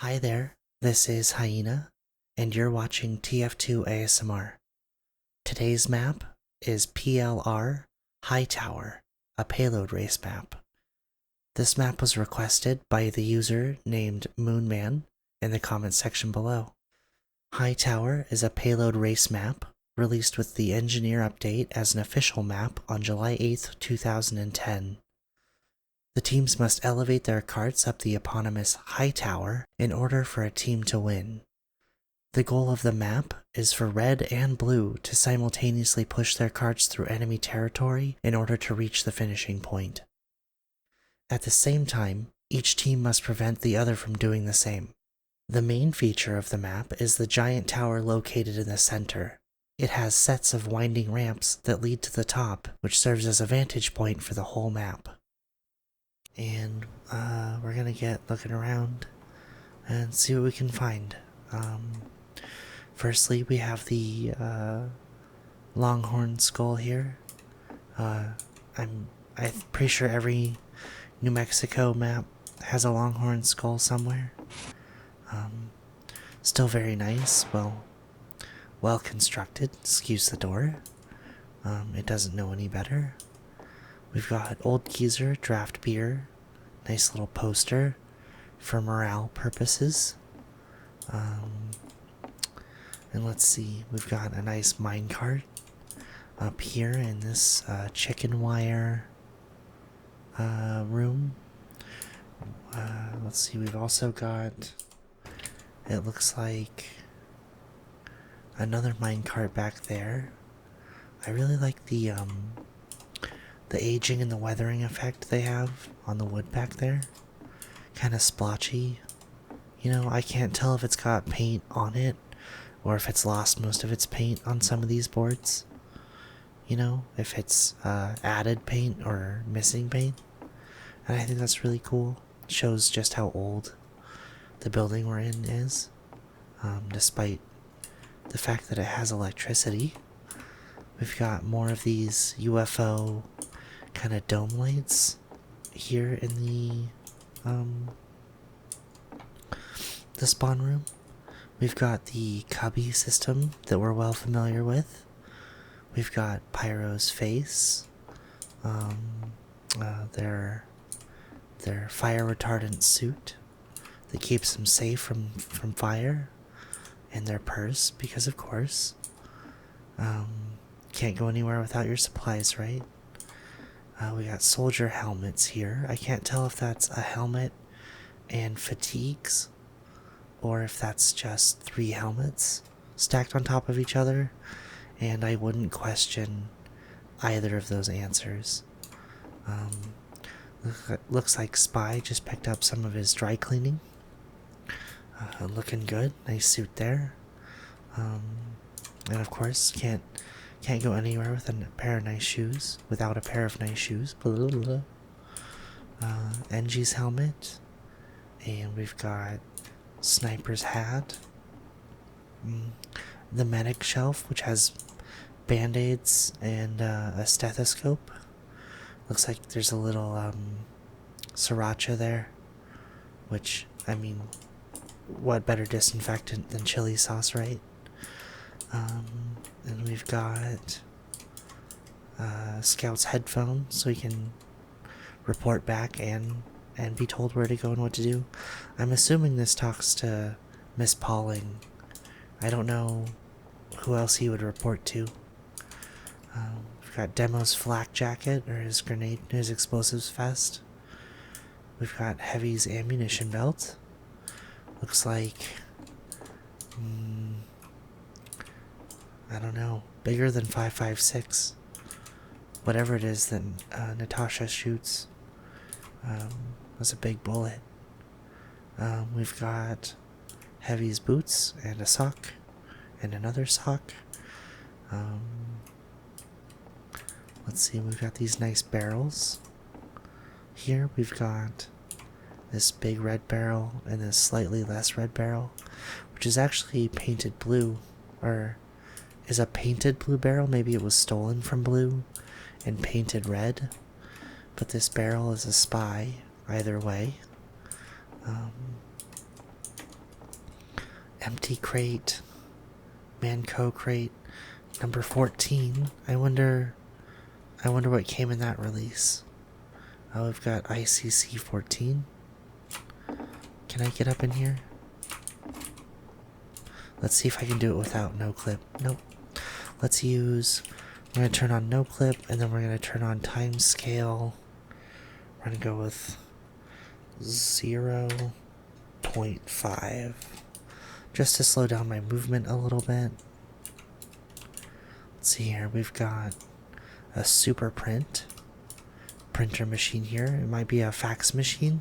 Hi there, this is Hyena, and you're watching TF2 ASMR. Today's map is PLR HighTower, a Payload Race map. This map was requested by the user named Moonman in the comments section below. HighTower is a Payload Race map released with the Engineer update as an official map on July 8th, 2010. The teams must elevate their carts up the eponymous HighTower in order for a team to win. The goal of the map is for red and blue to simultaneously push their carts through enemy territory in order to reach the finishing point. At the same time, each team must prevent the other from doing the same. The main feature of the map is the giant tower located in the center. It has sets of winding ramps that lead to the top, which serves as a vantage point for the whole map. And we're gonna get looking around and see what we can find. Firstly, we have the Longhorn skull here. I'm pretty sure every New Mexico map has a Longhorn skull somewhere. Still very nice, well constructed. Excuse the door. It doesn't know any better. We've got Old Geezer draft beer. Nice little poster for morale purposes. And let's see, we've got a nice minecart up here in this chicken wire room. Let's see, we've also got, it looks like, another minecart back there. I really like the aging and the weathering effect they have on the wood back there. Kind of splotchy. You know, I can't tell if it's got paint on it or if it's lost most of its paint on some of these boards. You know, if it's added paint or missing paint. And I think that's really cool. It shows just how old the building we're in is, despite the fact that it has electricity. We've got more of these UFO kind of dome lights here in the spawn room. We've got the cubby system that we're well familiar with. We've got Pyro's face, their fire retardant suit that keeps them safe from fire, and their purse, because of course, can't go anywhere without your supplies, right? We got soldier helmets here. I can't tell if that's a helmet and fatigues, or if that's just 3 helmets stacked on top of each other, and I wouldn't question either of those answers. Looks like Spy just picked up some of his dry cleaning. Looking good, nice suit there. And of course, can't go anywhere with a pair of nice shoes, without a pair of nice shoes. NG's helmet, and we've got Sniper's hat, the medic shelf, which has band-aids and a stethoscope. Looks like there's a little sriracha there, which, I mean, what better disinfectant than chili sauce, right? And we've got Scout's headphones, so he can report back and be told where to go and what to do. I'm assuming this talks to Miss Pauling. I don't know who else he would report to. We've got Demo's flak jacket, or his explosives vest. We've got Heavy's ammunition belt. Looks like, I don't know, bigger than 5.56. Whatever it is that Natasha shoots. Was a big bullet. We've got Heavy's boots and a sock and another sock. Let's see, we've got these nice barrels. Here we've got this big red barrel and this slightly less red barrel, which is actually painted blue, or is a painted blue barrel. Maybe it was stolen from blue and painted red, but this barrel is a Spy either way. Empty crate. Manco crate. Number 14. I wonder what came in that release. Oh, we've got ICC 14. Can I get up in here? Let's see if I can do it without no clip. Nope. Let's use... We're going to turn on no clip, and then we're going to turn on time scale. We're going to go with 0.5. Just to slow down my movement a little bit. Let's see here. We've got a super printer machine here. It might be a fax machine.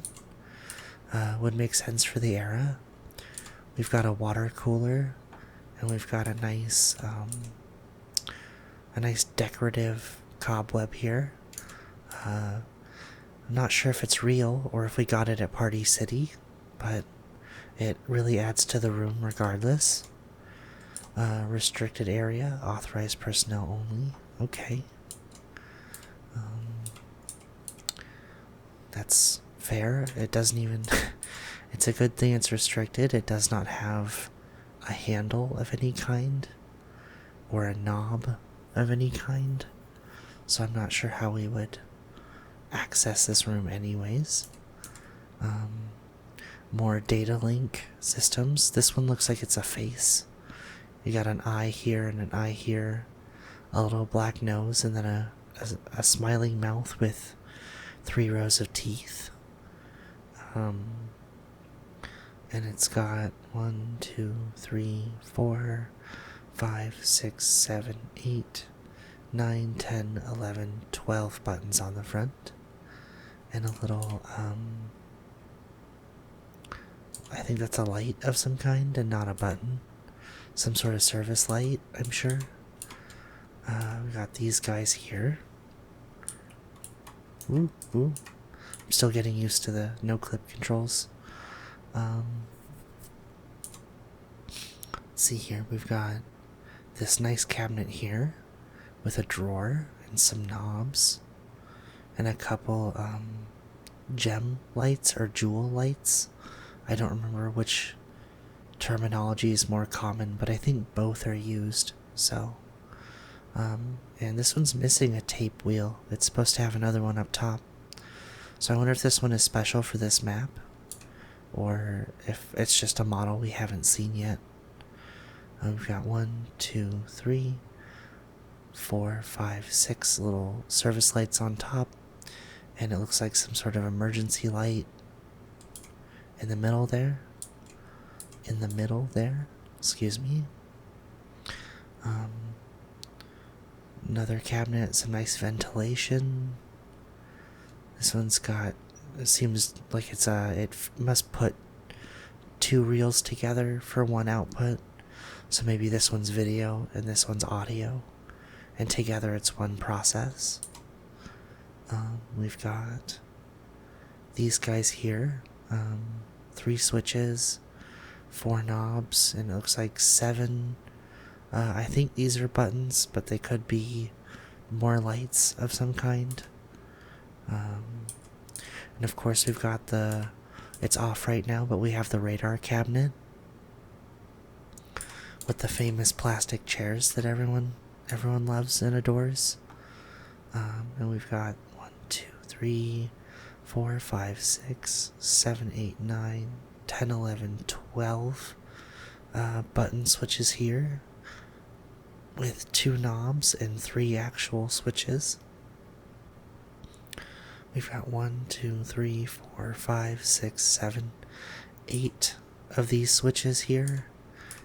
Would make sense for the era. We've got a water cooler, and we've got a nice decorative cobweb here. I'm not sure if it's real or if we got it at Party City, but it really adds to the room regardless. Restricted area, authorized personnel only. Okay. That's fair. It doesn't even... It's a good thing it's restricted. It does not have a handle of any kind or a knob of any kind. So I'm not sure how we would access this room anyways. More data link systems. This one looks like it's a face. You got an eye here and an eye here, a little black nose, and then a smiling mouth with 3 rows of teeth. And it's got 1, 2, 3, 4, 5, 6, 7, 8, 9, 10, 11, 12 buttons on the front. And a little, I think that's a light of some kind and not a button. Some sort of service light, I'm sure. We got these guys here. Ooh. I'm still getting used to the no-clip controls. Let's see here. We've got this nice cabinet here with a drawer and some knobs and a couple gem lights or jewel lights. I don't remember which terminology is more common, but I think both are used. So, and this one's missing a tape wheel. It's supposed to have another one up top. So I wonder if this one is special for this map, or if it's just a model we haven't seen yet. We've got 1, 2, 3, 4, 5, 6 little service lights on top, and it looks like some sort of emergency light in the middle there. Excuse me. Another cabinet, some nice ventilation. This one's got, it seems like it's it must put 2 reels together for one output. So maybe this one's video and this one's audio, and together it's one process. We've got these guys here, 3 switches, 4 knobs, and it looks like 7. I think these are buttons, but they could be more lights of some kind. And of course we've got it's off right now, but we have the radar cabinet with the famous plastic chairs that everyone loves and adores. And we've got 1, 2, 3, 4, 5, 6, 7, 8, 9, 10, 11, 12 button switches here with 2 knobs and 3 actual switches. We've got 1, 2, 3, 4, 5, 6, 7, 8 of these switches here.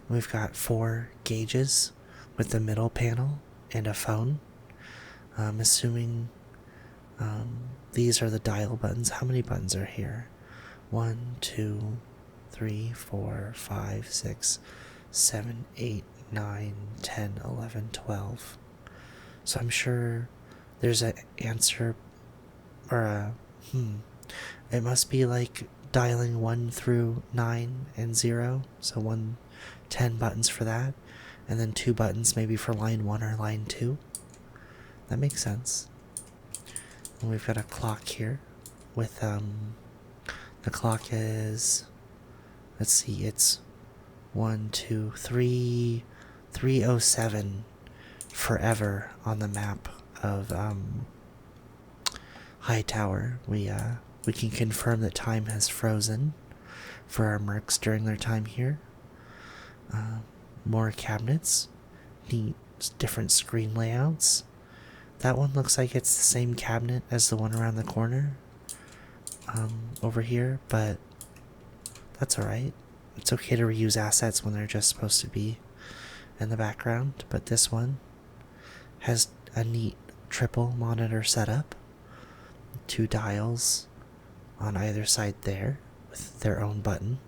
We've got 4 gauges with the middle panel and a phone. I'm assuming these are the dial buttons. How many buttons are here? 1, 2, 3, 4, 5, 6, 7, 8, 9, 10, 11, 12. So I'm sure there's an answer, or it must be like dialing 1 through 9 and 0. So 10 buttons for that, and then 2 buttons maybe for line 1 or line 2. That makes sense. And we've got a clock here with the clock is, let's see, it's 1, 2, 3, 307 forever on the map of HighTower. We can confirm that time has frozen for our mercs during their time here. More cabinets, neat different screen layouts. That one looks like it's the same cabinet as the one around the corner over here, but that's alright. It's okay to reuse assets when they're just supposed to be in the background, but this one has a neat triple monitor setup. 2 dials on either side there with their own button,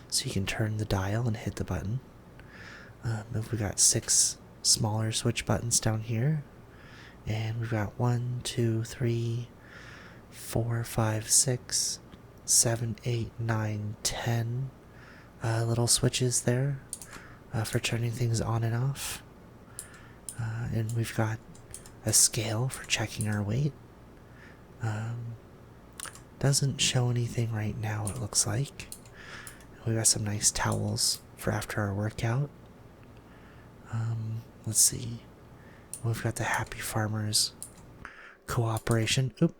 so you can turn the dial and hit the button. We got 6 smaller switch buttons down here, and we've got 1, 2, 3, 4, 5, 6, 7, 8, 9, 10 little switches there for turning things on and off. And we've got a scale for checking our weight. Doesn't show anything right now, it looks like. We got some nice towels for after our workout. Let's see. We've got the Happy Farmers cooperation. Oop.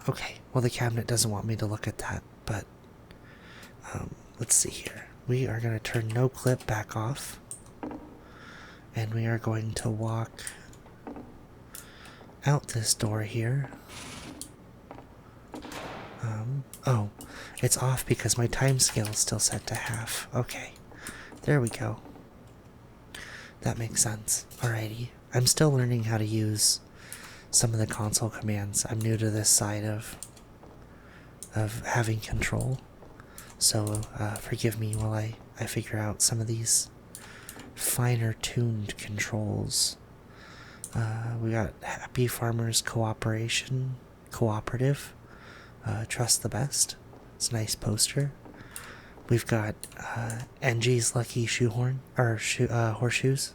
Okay, well the cabinet doesn't want me to look at that, but let's see here. We are going to turn no clip back off, and we are going to walk out this door here. Oh, it's off because my time scale is still set to half. Okay, there we go. That makes sense. Alrighty, I'm still learning how to use some of the console commands. I'm new to this side of having control, so forgive me while I figure out some of these finer tuned controls. We got Happy Farmers Cooperative. Trust the best. It's a nice poster. We've got Angie's Lucky Shoehorn, or horseshoes.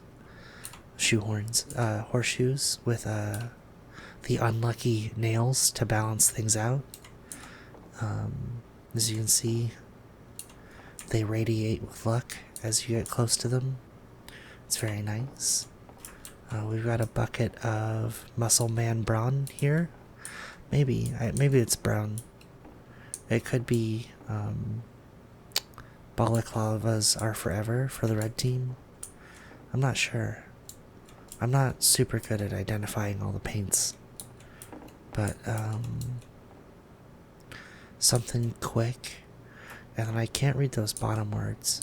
Horseshoes with the unlucky nails to balance things out. As you can see, they radiate with luck as you get close to them. It's very nice. We've got a bucket of Muscle Man Brawn here. Maybe it's brown. It could be Balaclavas Are Forever for the red team. I'm not sure. I'm not super good at identifying all the paints. But something quick. And then I can't read those bottom words.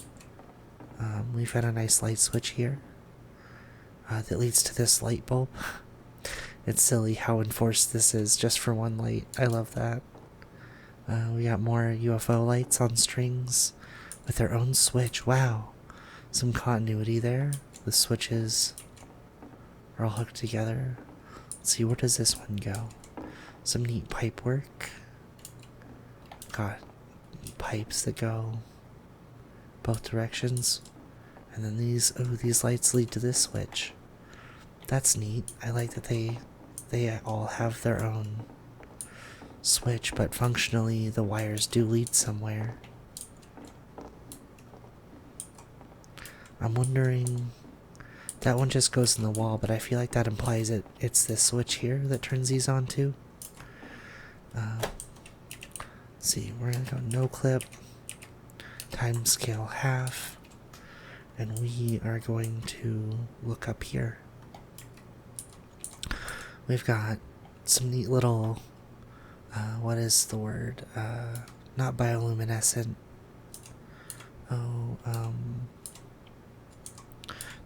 We've got a nice light switch here that leads to this light bulb. It's silly how enforced this is just for one light. I love that. We got more UFO lights on strings with their own switch. Wow. Some continuity there. The switches are all hooked together. Let's see, where does this one go? Some neat pipe work. Got pipes that go both directions. And then these lights lead to this switch. That's neat. I like that they all have their own switch, but functionally the wires do lead somewhere. I'm wondering, that one just goes in the wall, but I feel like that implies it's this switch here that turns these on too. Let's see, we're gonna go no clip, time scale half, and we are going to look up here. We've got some neat little, what is the word? Not bioluminescent.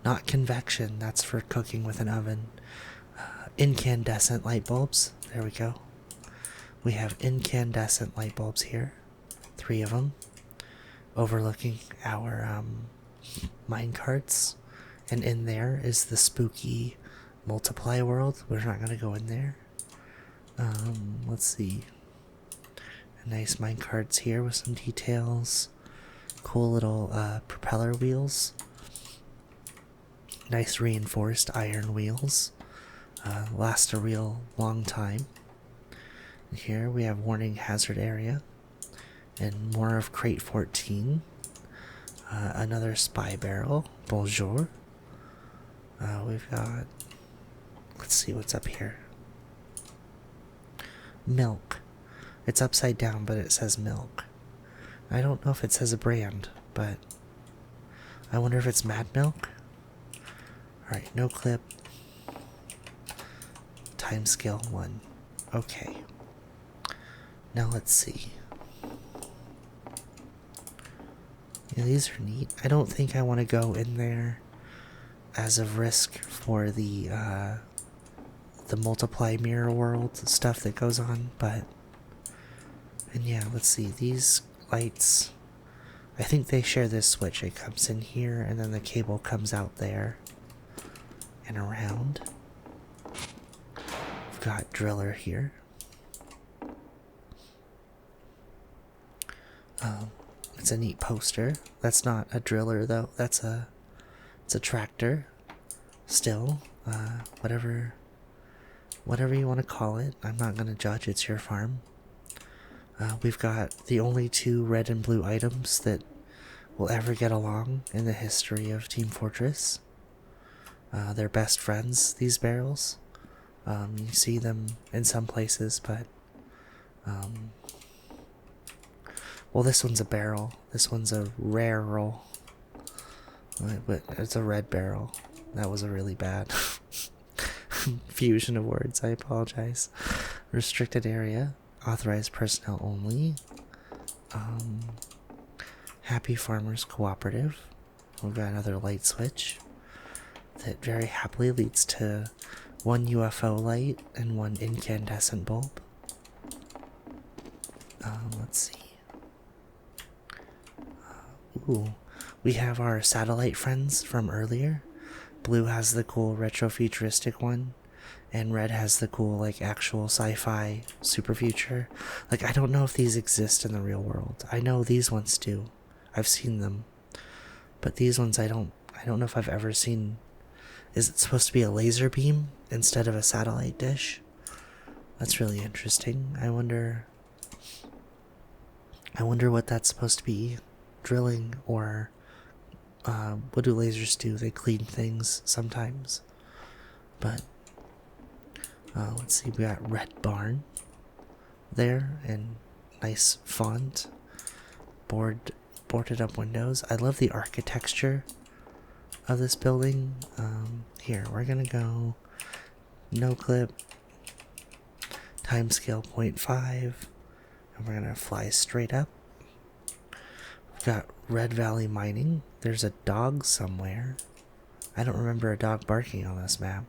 Not convection, that's for cooking with an oven. Incandescent light bulbs, there we go. We have incandescent light bulbs here, 3 of them, overlooking our mine carts. And in there is the spooky multiply world. We're not gonna go in there. Let's see. Nice mine carts here with some details. Cool little propeller wheels. Nice reinforced iron wheels. Last a real long time. And here we have warning hazard area. And more of crate 14. Another spy barrel. Bonjour. We've got... Let's see what's up here. Milk. It's upside down, but it says milk. I don't know if it says a brand, but... I wonder if it's Mad Milk? Alright, no clip. Timescale 1. Okay. Now let's see. Yeah, these are neat. I don't think I want to go in there as of risk for the multiply mirror world stuff that goes on, but... And yeah, let's see. These lights... I think they share this switch. It comes in here, and then the cable comes out there and around. We've got driller here. It's a neat poster. That's not a driller though. It's a tractor. Still, whatever you want to call it. I'm not gonna judge. It's your farm. We've got the only 2 red and blue items that will ever get along in the history of Team Fortress. They're best friends, these barrels. You see them in some places, but... well, this one's a barrel. This one's a rare roll. But it's a red barrel. That was a really bad fusion of words. I apologize. Restricted area. Authorized personnel only. Happy Farmers Cooperative. We've got another light switch that very happily leads to 1 UFO light and 1 incandescent bulb. Let's see. Ooh, we have our satellite friends from earlier. Blue has the cool retro-futuristic one, and red has the cool, like, actual sci-fi super future. Like, I don't know if these exist in the real world. I know these ones do. I've seen them. But these ones I don't know if I've ever seen. Is it supposed to be a laser beam instead of a satellite dish? That's really interesting. I wonder what that's supposed to be. Drilling, or what do lasers do? They clean things sometimes. But let's see, we got red barn there, and nice font, boarded up windows. I love the architecture of this building. Here, we're gonna go no clip, timescale 0.5, and we're gonna fly straight up. We've got Red Valley Mining. There's a dog somewhere. I don't remember a dog barking on this map.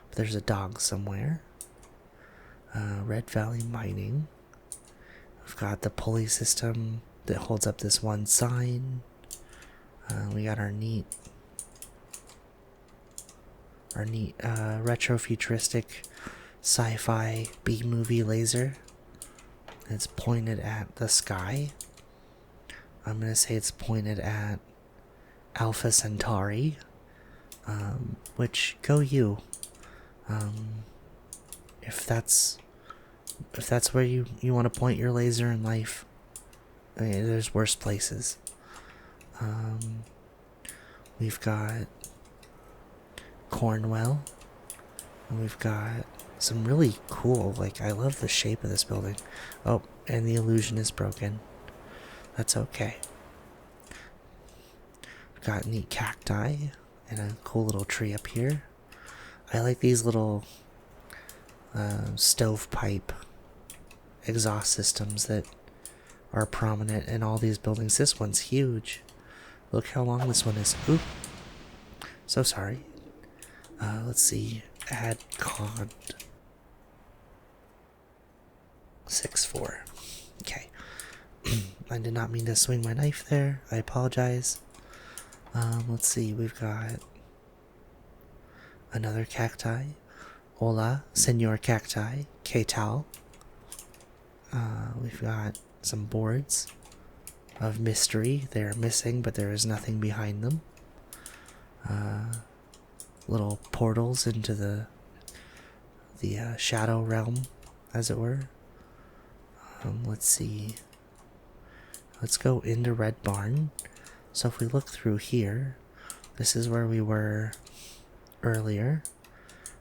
But there's a dog somewhere. Red Valley Mining. We've got the pulley system that holds up this one sign. We got our neat retro-futuristic sci-fi B-movie laser. It's pointed at the sky. I'm gonna say it's pointed at Alpha Centauri, which, go you. If that's where you want to point your laser in life, I mean, there's worse places. We've got Cornwell, and we've got some really cool, like, I love the shape of this building. Oh, and the illusion is broken. That's okay. We've got neat cacti and a cool little tree up here. I like these little stovepipe exhaust systems that are prominent in all these buildings. This one's huge. Look how long this one is. Oop. So sorry. Let's see. Add cod. 6-4. Okay. I did not mean to swing my knife there. I apologize. Let's see. We've got another cacti. Hola, Senor Cacti. K-Tal. We've got some boards of mystery. They're missing, but there is nothing behind them. Little portals into the shadow realm, as it were. Let's see. Let's go into Red Barn. So if we look through here, this is where we were earlier,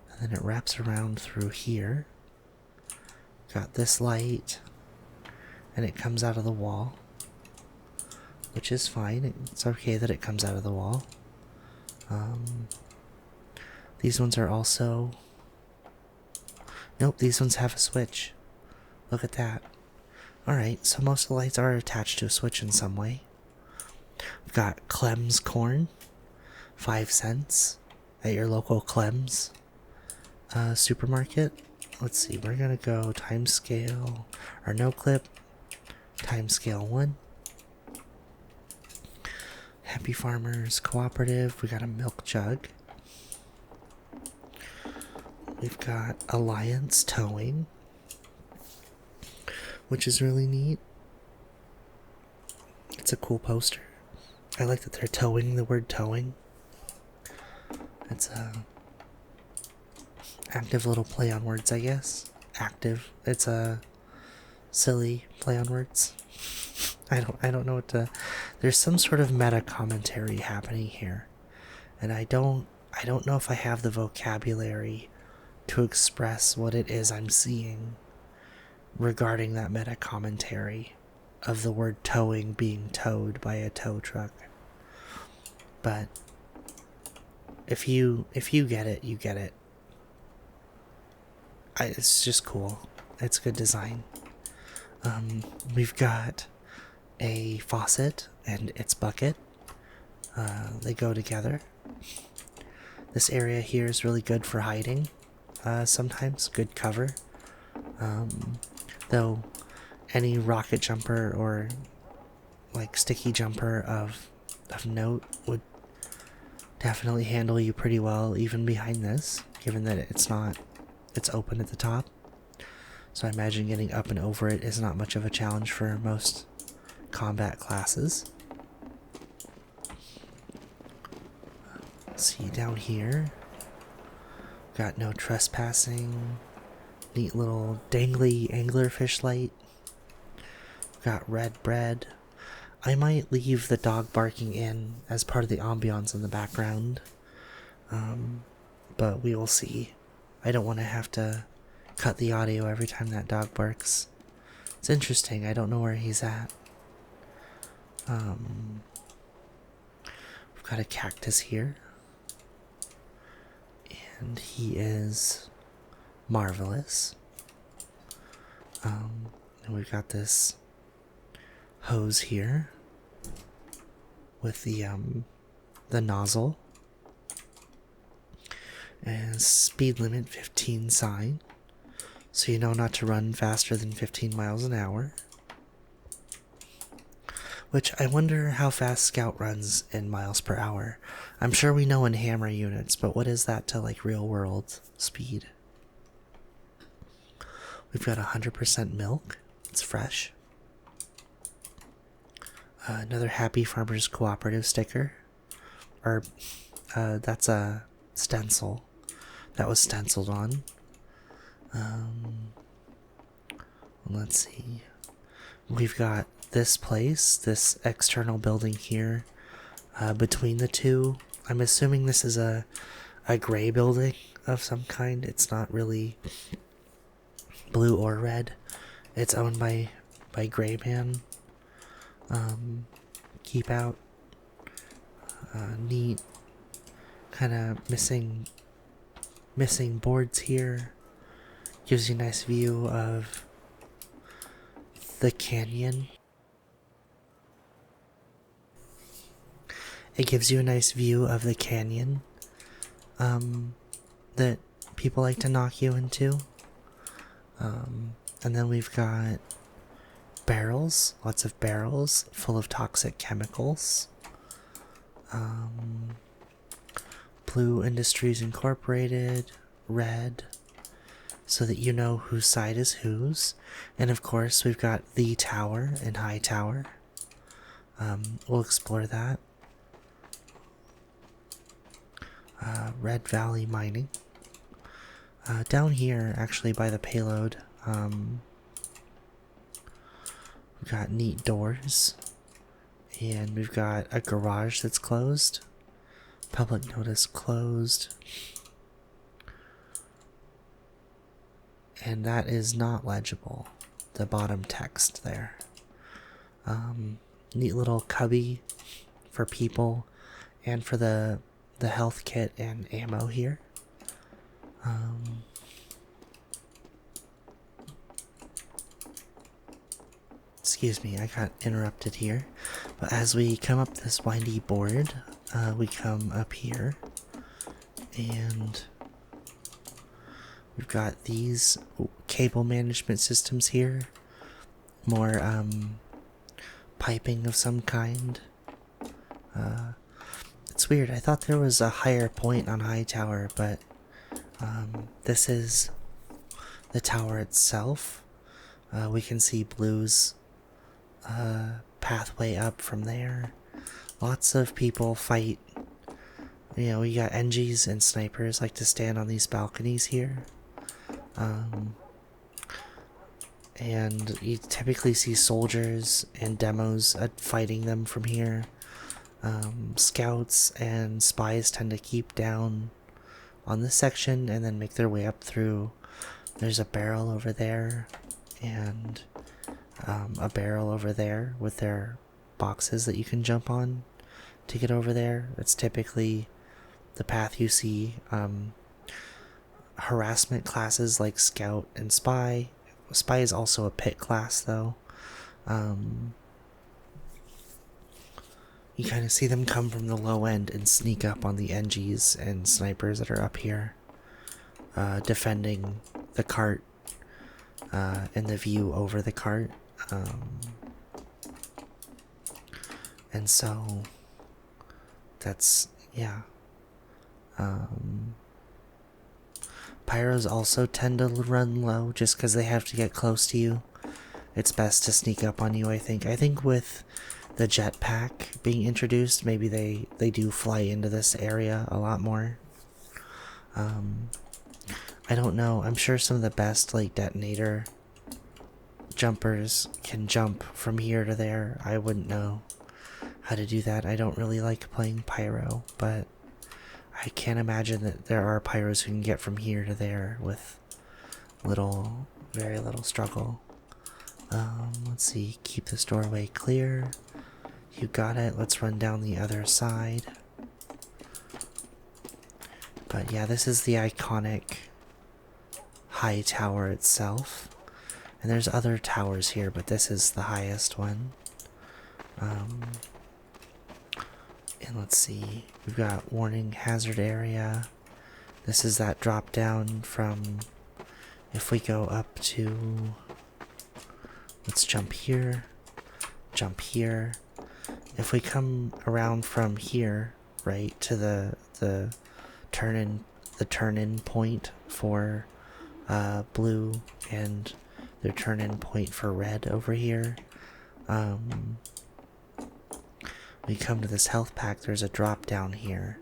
and then it wraps around through here. Got this light, and it comes out of the wall, which is fine. It's okay that it comes out of the wall. These ones are also... Nope, these ones have a switch. Look at that. Alright, so most of the lights are attached to a switch in some way. We've got Clem's corn, 5 cents at your local Clem's supermarket. Let's see, we're gonna go time scale, or no clip, time scale 1. Happy Farmers Cooperative, we got a milk jug. We've got Alliance Towing, which is really neat. It's a cool poster. I like that they're towing the word towing. It's a active little play on words, I guess. Active. It's a silly play on words. I don't know what to... There's some sort of meta commentary happening here, and I don't know if I have the vocabulary to express what it is I'm seeing regarding that meta commentary of the word towing being towed by a tow truck. But if you get it, you get it. It's just cool. It's good design. We've got a faucet and its bucket. They go together. This area here is really good for hiding. Sometimes good cover. Though any rocket jumper or like sticky jumper of note would definitely handle you pretty well even behind this, given that it's open at the top. So I imagine getting up and over it is not much of a challenge for most combat classes. See, down here, got no trespassing. Neat little dangly anglerfish light. Got red bread. I might leave the dog barking in as part of the ambiance in the background. But we will see. I don't want to have to cut the audio every time that dog barks. It's interesting. I don't know where he's at. We've got a cactus here. And he is marvelous. And we've got this hose here with the nozzle and speed limit 15 sign, so you know not to run faster than 15 miles an hour. Which I wonder how fast Scout runs in miles per hour. I'm sure we know in hammer units, but what is that to like real world speed? We've got 100% milk. It's fresh. Another Happy Farmers Cooperative sticker. Or, that's a stencil. That was stenciled on. Let's see. We've got this place, this external building here, between the two. I'm assuming this is a gray building of some kind. It's not really blue or red. It's owned by Gray Man. Keep out. Neat. Kind of missing boards here. Gives you a nice view of the canyon. It gives you a nice view of the canyon that people like to knock you into. And then we've got barrels, lots of barrels full of toxic chemicals. Blue Industries Incorporated, red, so that you know whose side is whose. And of course we've got the tower and HighTower. We'll explore that. Red Valley Mining. Down here, actually, by the payload, we've got neat doors And we've got a garage that's closed. Public notice closed. And that is not legible, the bottom text there. Neat little cubby for people and for the health kit and ammo here. Excuse me, I got interrupted here. But as we come up this windy board, we come up here and we've got these cable management systems here. More piping of some kind. It's weird. I thought there was a higher point on HighTower, but this is the tower itself. We can see Blue's pathway up from there. Lots of people fight. You know, we got NGs and snipers like to stand on these balconies here. And you typically see soldiers and demos fighting them from here. Scouts and spies tend to keep down on this section and then make their way up through. There's a barrel over there and a barrel over there with their boxes that you can jump on to get over there. That's typically the path you see. Harassment classes like Scout and Spy. Spy is also a pit class though. You kind of see them come from the low end and sneak up on the NGs and snipers that are up here, defending the cart and the view over the cart. And so that's, yeah. Pyros also tend to run low just because they have to get close to you. It's best to sneak up on you, I think. I think with the jetpack being introduced, maybe they do fly into this area a lot more. I don't know. I'm sure some of the best like detonator jumpers can jump from here to there. I wouldn't know how to do that. I don't really like playing pyro, but I can't imagine that there are pyros who can get from here to there with very little struggle. Let's see, keep this doorway clear. You got it. Let's run down the other side. But yeah, this is the iconic HighTower itself. And there's other towers here, but this is the highest one. And let's see, we've got warning hazard area. This is that drop down from, if we go up to, let's jump here, jump here. If we come around from here, right, to the turn-in point for blue and the turn-in point for red over here, we come to this health pack. There's a drop down here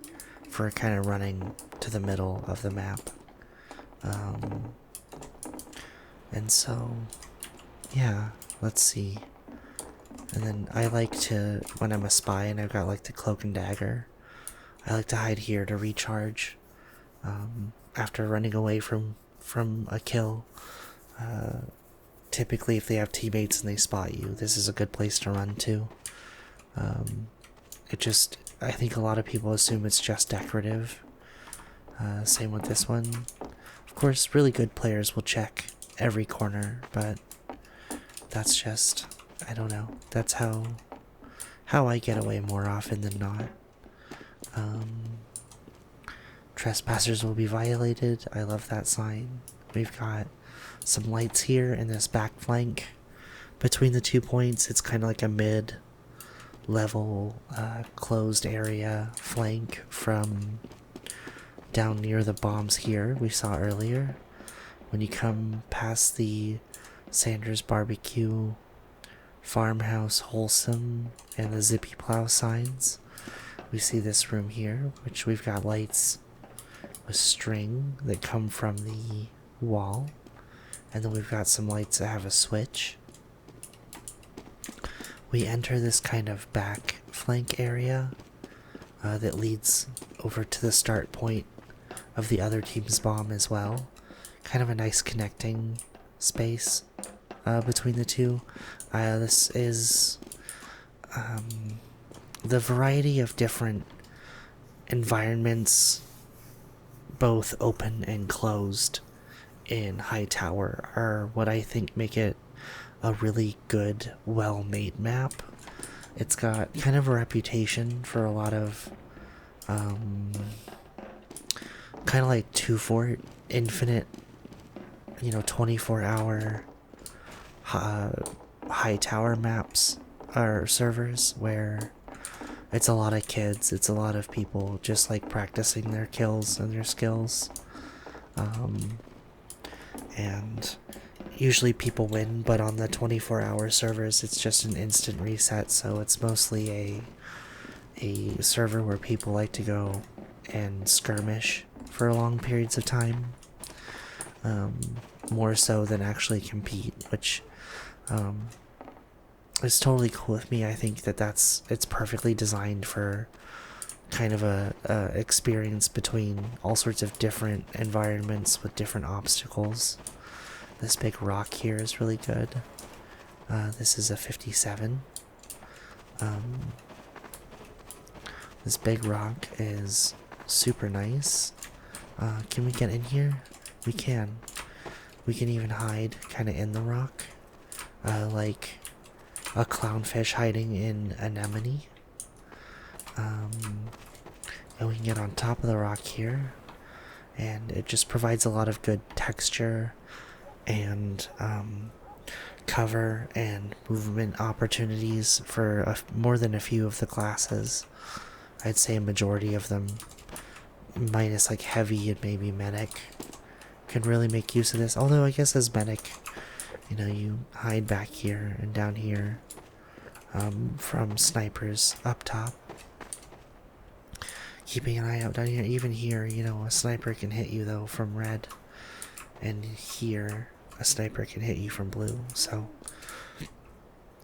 for kind of running to the middle of the map. And so, yeah, let's see. And then I like to, when I'm a spy and I've got like the cloak and dagger, I like to hide here to recharge after running away from a kill. Typically if they have teammates and they spot you, this is a good place to run to. I think a lot of people assume it's just decorative. Same with this one. Of course, really good players will check every corner, but that's just, I don't know. That's how I get away more often than not. Trespassers will be violated. I love that sign. We've got some lights here in this back flank. Between the 2 points, it's kind of like a mid-level closed area flank from down near the bombs here we saw earlier. When you come past the Sanders Barbecue, Farmhouse Wholesome, and the Zippy Plow signs, we see this room here, which we've got lights with string that come from the wall, and then we've got some lights that have a switch. we enter this kind of back flank area that leads over to the start point of the other team's bomb as well. Kind of a nice connecting space between the two. This is the variety of different environments, both open and closed, in HighTower are what I think make it a really good, well-made map. It's got kind of a reputation for a lot of kind of like 2-Fort Infinite, 24-hour HighTower maps or servers where it's a lot of kids, it's a lot of people just like practicing their kills and their skills. And usually people win, but on the 24-hour servers it's just an instant reset, so it's mostly a server where people like to go and skirmish for long periods of time, more so than actually compete, which is totally cool with me. I think it's perfectly designed for kind of a experience between all sorts of different environments with different obstacles. This big rock here is really good. This is a 57. This big rock is super nice. Can we get in here? We can. We can even hide kind of in the rock, like a clownfish hiding in anemone. And we can get on top of the rock here, and it just provides a lot of good texture and cover and movement opportunities for more than a few of the classes. I'd say a majority of them, minus like heavy and maybe medic, could really make use of this. Although I guess as medic, you hide back here and down here from snipers up top. Keeping an eye out down here. Even here, a sniper can hit you though from red, and here a sniper can hit you from blue. So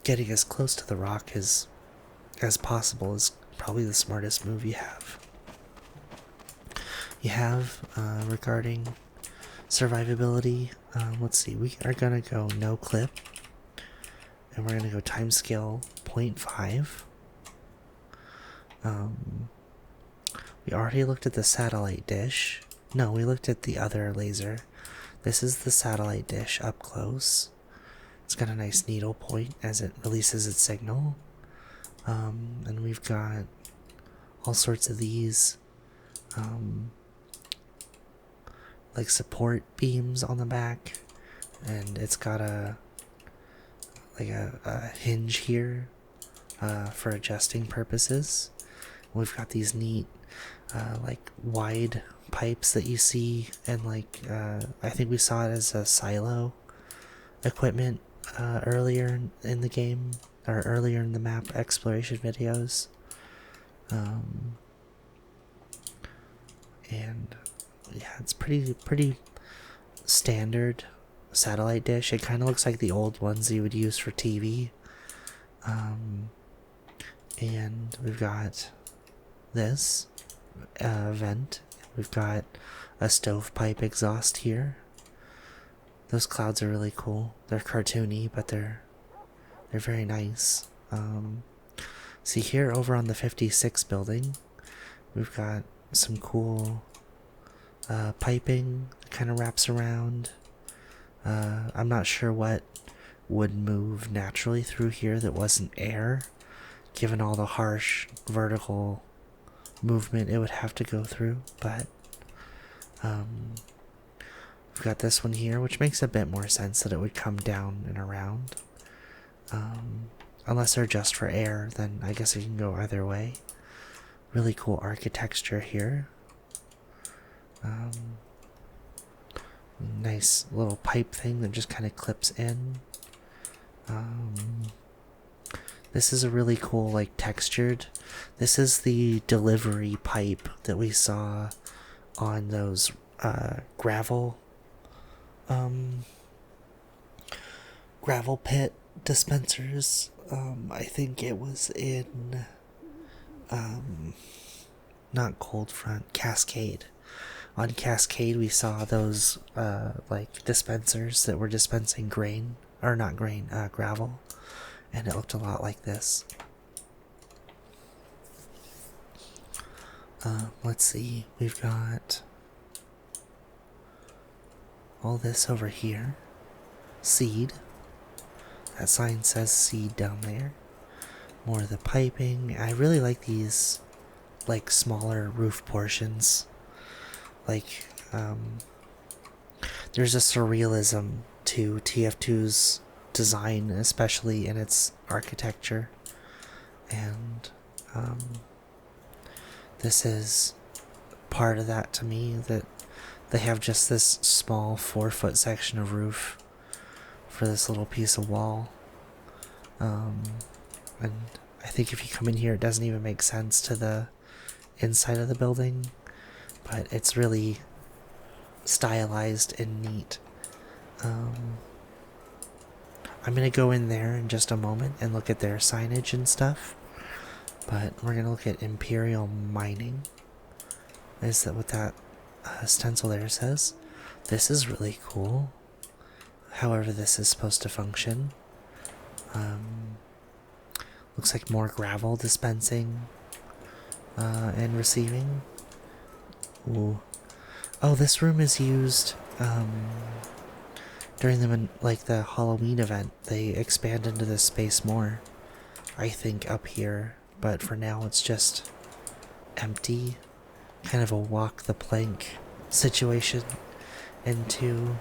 getting as close to the rock as possible is probably the smartest move you have. Regarding survivability, let's see, we are gonna go no clip, and we're gonna go timescale 0.5. We already looked at the satellite dish. No, we looked at the other laser. This is the satellite dish up close. It's got a nice needle point as it releases its signal. And we've got all sorts of these like support beams on the back, and it's got a hinge here for adjusting purposes. We've got these neat like wide pipes that you see, and like I think we saw it as a silo equipment earlier in the game, or earlier in the map exploration videos. And yeah, it's pretty standard satellite dish. It kind of looks like the old ones you would use for TV. And we've got this vent. We've got a stovepipe exhaust here. Those clouds are really cool. They're cartoony, but they're very nice. See here over on the 56 building, we've got some cool piping that kind of wraps around. I'm not sure what would move naturally through here that wasn't air, given all the harsh vertical movement it would have to go through, but we've got this one here, which makes a bit more sense that it would come down and around. Unless they're just for air, then I guess it can go either way. Really cool architecture here. Nice little pipe thing that just kind of clips in. This is a really cool, like, textured. This is the delivery pipe that we saw on those gravel pit dispensers I think it was in, not Cold Front, Cascade. On Cascade, we saw those, like, dispensers that were dispensing grain, or not grain, gravel, and it looked a lot like this. Let's see, we've got all this over here. Seed. That sign says seed down there. More of the piping. I really like these, like, smaller roof portions. Like, there's a surrealism to TF2's design, especially in its architecture. And, this is part of that to me, that they have just this small 4-foot section of roof for this little piece of wall. And I think if you come in here, it doesn't even make sense to the inside of the building, but it's really stylized and neat. I'm gonna go in there in just a moment and look at their signage and stuff, but we're gonna look at Imperial Mining. Is that what that stencil there says? This is really cool. However this is supposed to function. Looks like more gravel dispensing and receiving. Ooh. Oh, this room is used during the Halloween event. They expand into this space more, I think, up here, but for now it's just empty. Kind of a walk the plank situation into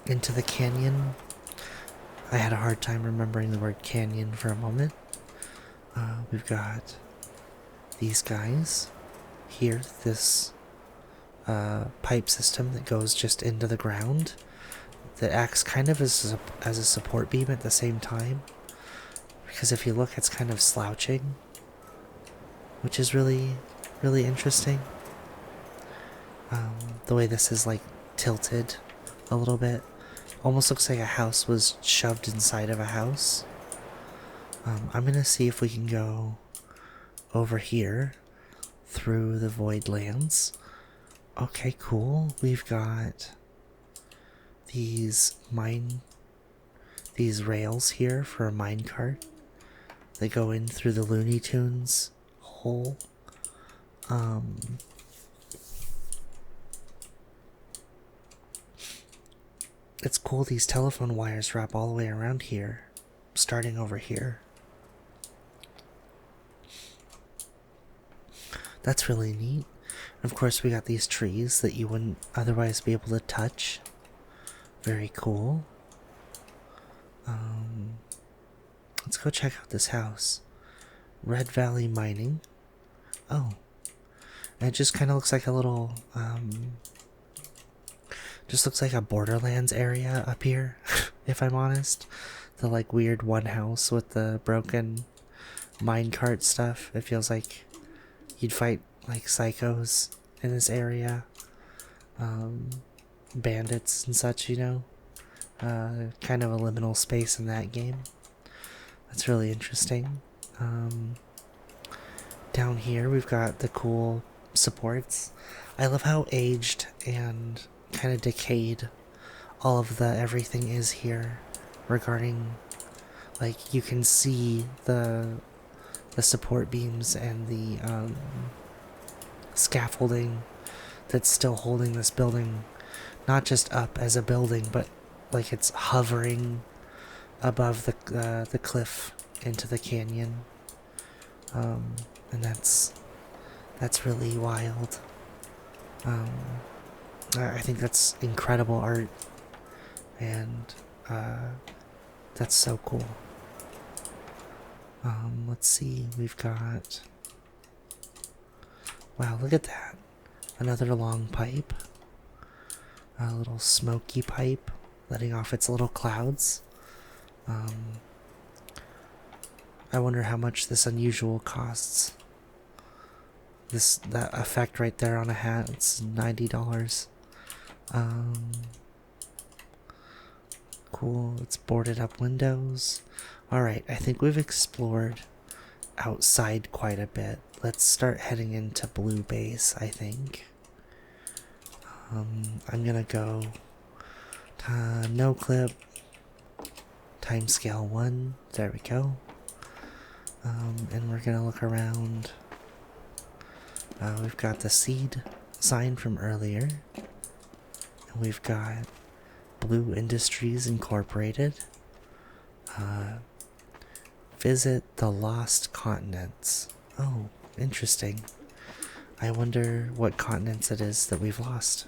into the canyon. I had a hard time remembering the word canyon for a moment. We've got these guys here, this pipe system that goes just into the ground that acts kind of as a support beam at the same time, because if you look, it's kind of slouching, which is really, really interesting. The way this is like tilted a little bit, almost looks like a house was shoved inside of a house. I'm gonna see if we can go over here through the void lands. Okay, cool. We've got these rails here for a minecart. They go in through the Looney Tunes hole. It's cool, these telephone wires wrap all the way around here, starting over here. That's really neat. And of course we got these trees that you wouldn't otherwise be able to touch. Very cool. Let's go check out this house. Red Valley Mining. Oh. And it just kind of looks like a little, just looks like a Borderlands area up here, if I'm honest. The like weird one house with the broken minecart stuff. It feels like you'd fight like psychos in this area. Bandits and such, you know. Kind of a liminal space in that game. That's really interesting. Down here we've got the cool supports. I love how aged and kind of decayed all of the everything is here regarding, like, you can see the support beams and the scaffolding that's still holding this building not just up as a building, but like it's hovering above the cliff into the canyon. And that's really wild. I think that's incredible art, and that's so cool. Let's see, we've got, wow, look at that, another long pipe, a little smoky pipe letting off its little clouds. I wonder how much this unusual costs. That effect right there on a hat, it's $90. Cool, it's boarded up windows. Alright, I think we've explored outside quite a bit. Let's start heading into Blue Base, I think. I'm gonna go no clip, timescale 1, there we go. And we're gonna look around. We've got the seed sign from earlier. And we've got Blue Industries Incorporated. Visit the Lost Continents. Oh, interesting. I wonder what continents it is that we've lost.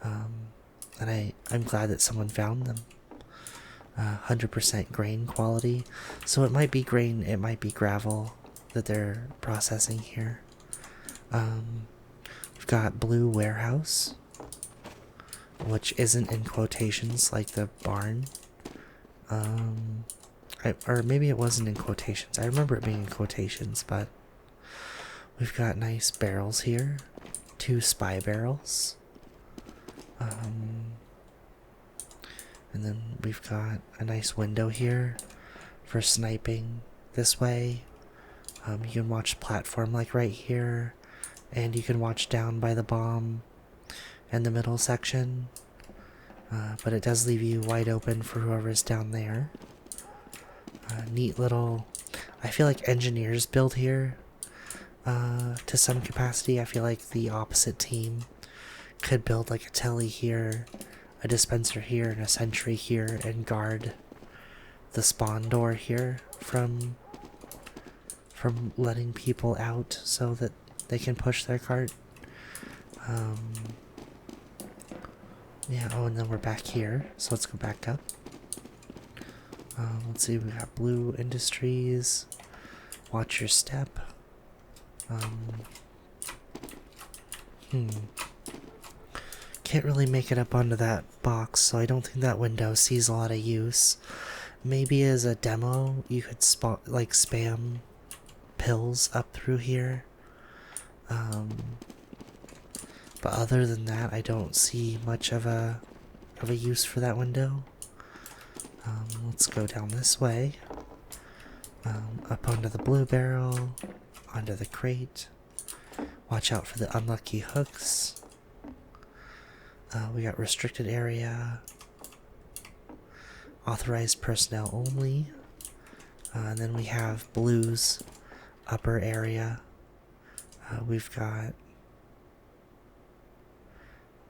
And I'm glad that someone found them. 100% grain quality. So it might be grain, it might be gravel that they're processing here. We've got Blue Warehouse, which isn't in quotations like the barn. Or maybe it wasn't in quotations. I remember it being in quotations, but we've got nice barrels here. 2 spy barrels. And then we've got a nice window here for sniping this way. You can watch platform like right here, and you can watch down by the bomb and the middle section. But it does leave you wide open for whoever's down there. Neat little... I feel like engineers build here to some capacity. I feel like the opposite team could build like a telly here, a dispenser here, and a sentry here, and guard the spawn door here from letting people out so that they can push their cart. Yeah, oh, and then we're back here, so let's go back up. Let's see, we got Blue Industries. Watch your step. Can't really make it up onto that box, so I don't think that window sees a lot of use. Maybe as a demo, you could like spam pills up through here. But other than that, I don't see much of a use for that window. Let's go down this way. Up onto the blue barrel, onto the crate. Watch out for the unlucky hooks. We got restricted area, authorized personnel only, and then we have Blue's upper area. We've got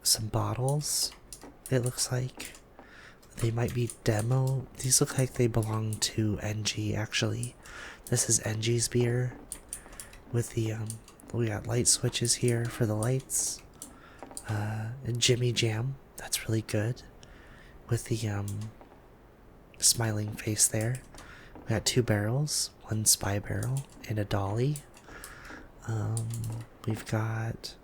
some bottles, it looks like. They might be demo. These look like they belong to NG, actually. This is NG's beer with the, we got light switches here for the lights. Jimmy Jam, that's really good. With the, smiling face there. We got 2 barrels, 1 spy barrel, and a dolly. We've got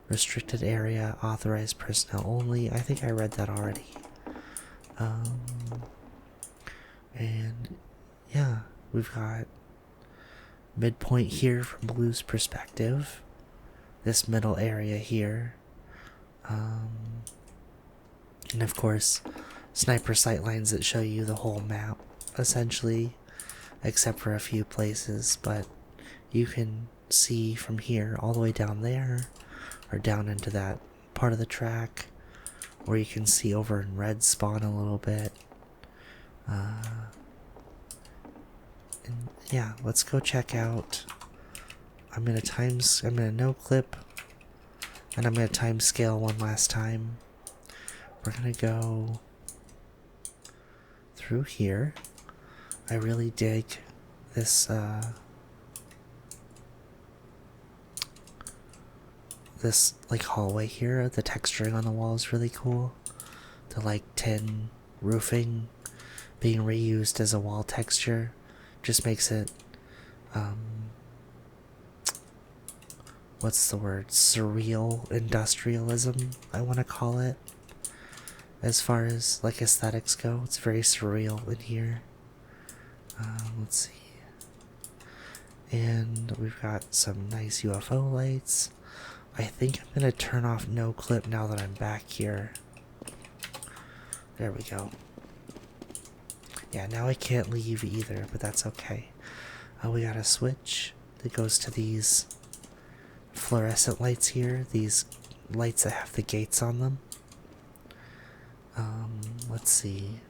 restricted area, authorized personnel only. I think I read that already. And yeah, we've got midpoint here from Blue's perspective. This middle area here. And of course, sniper sight lines that show you the whole map, essentially, except for a few places, but you can see from here all the way down there, or down into that part of the track, or you can see over in red spawn a little bit. And yeah, let's go check out. I'm gonna no clip, and I'm gonna time scale one last time. We're gonna go through here. I really dig this this like hallway here. The texturing on the wall is really cool. The like tin roofing being reused as a wall texture just makes it what's the word? Surreal industrialism, I want to call it. As far as like aesthetics go, it's very surreal in here. Let's see. And we've got some nice UFO lights. I think I'm gonna turn off no clip now that I'm back here. There we go. Yeah, now I can't leave either, but that's okay. We got a switch that goes to these fluorescent lights here, these lights that have the gates on them. Let's see.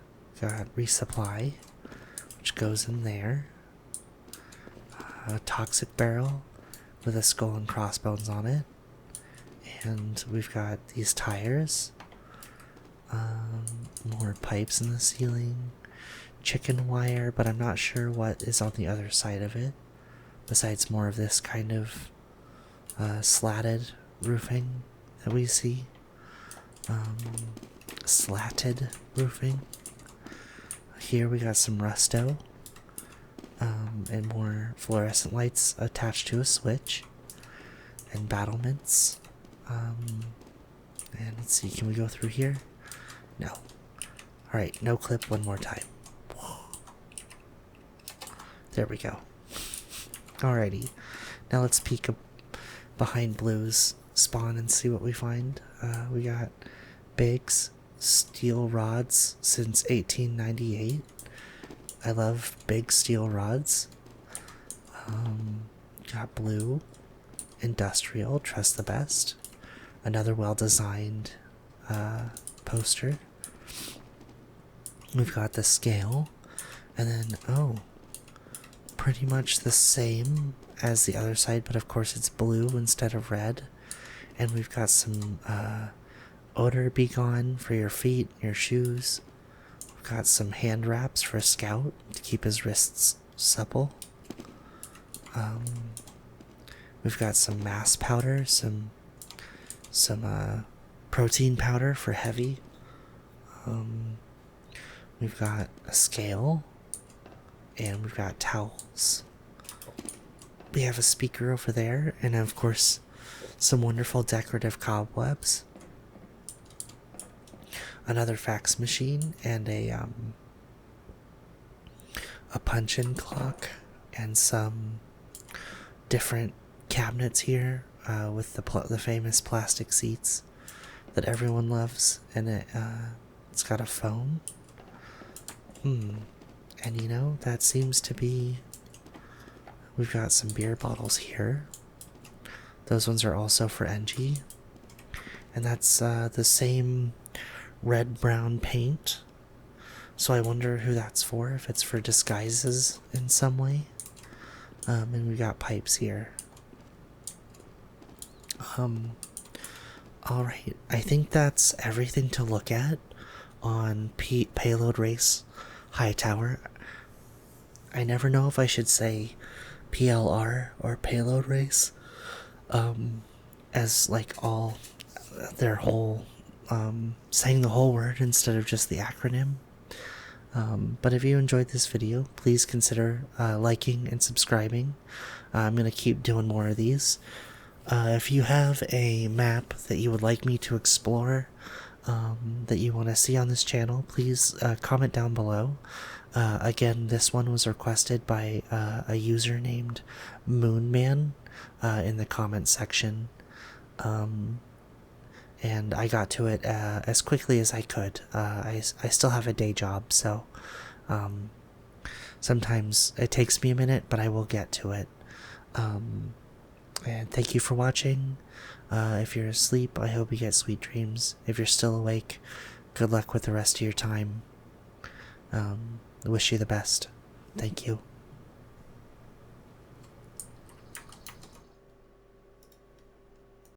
Got resupply, which goes in there. A toxic barrel with a skull and crossbones on it. And we've got these tires. More pipes in the ceiling. Chicken wire, but I'm not sure what is on the other side of it. Besides more of this kind of slatted roofing that we see. Slatted roofing. Here we got some rusto. And more fluorescent lights attached to a switch. And battlements. And let's see, can we go through here? No. Alright, no clip one more time. There we go. Alrighty. Now let's peek behind Blue's spawn and see what we find. We got Biggs steel rods since 1898. I love big steel rods. Got Blue industrial, trust the best. Another well-designed poster. We've got the scale, and then pretty much the same as the other side, but of course it's blue instead of red. And we've got some odor be gone for your feet, your shoes. We've got some hand wraps for a scout to keep his wrists supple. We've got some mass powder, some protein powder for heavy. We've got a scale, and we've got towels. We have a speaker over there, and of course some wonderful decorative cobwebs. Another fax machine, and a punch-in clock, and some different cabinets here with the famous plastic seats that everyone loves, and it's got a phone. And you know, that seems to be... We've got some beer bottles here. Those ones are also for NG. And that's the same red-brown paint. So I wonder who that's for, if it's for disguises in some way. And we got pipes here. Alright, I think that's everything to look at on Payload Race HighTower. I never know if I should say PLR or Payload Race, as like all their whole, saying the whole word instead of just the acronym. But if you enjoyed this video, please consider liking and subscribing. I'm going to keep doing more of these. If you have a map that you would like me to explore, that you want to see on this channel, please comment down below. Again, this one was requested by a user named Moonman in the comment section. And I got to it as quickly as I could. I still have a day job, so sometimes it takes me a minute, but I will get to it. And thank you for watching. If you're asleep, I hope you get sweet dreams. If you're still awake, good luck with the rest of your time. I wish you the best. Thank you.